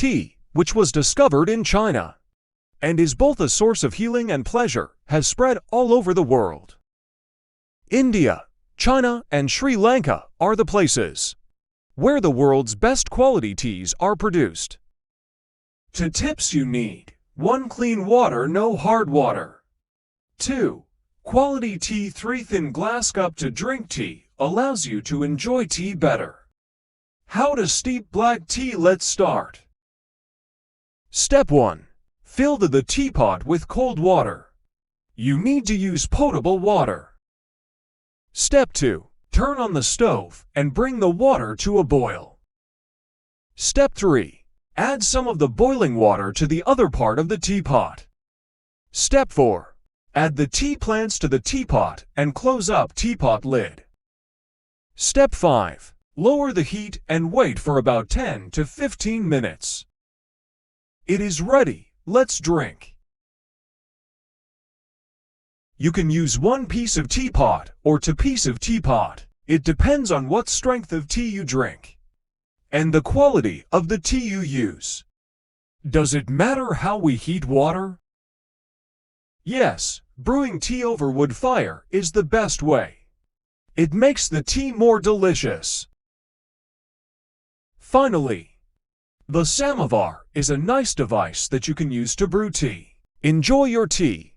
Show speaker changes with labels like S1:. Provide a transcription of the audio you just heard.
S1: tea, which was discovered in China, and is both a source of healing and pleasure, has spread all over the world. India, China, and Sri Lanka are the places where the world's best quality teas are produced. To tips you need: 1. Clean water, no hard water. 2. Quality tea. 3. Thin glass cup to drink tea allows you to enjoy tea better. How to steep black tea. Let's start. Step 1. Fill the teapot with cold water. You need to use potable water. Step 2. Turn on the stove and bring the water to a boil. Step 3. Add some of the boiling water to the other part of the teapot. Step 4. Add the tea plants to the teapot and close up teapot lid. Step 5. Lower the heat and wait for about 10 to 15 minutes. It is ready. Let's drink. You can use 1 piece of teapot or 2 pieces of teapot. It depends on what strength of tea you drink and the quality of the tea you use. Does it matter how we heat water? Yes, brewing tea over wood fire is the best way. It makes the tea more delicious. Finally, the samovar is a nice device that you can use to brew tea. Enjoy your tea.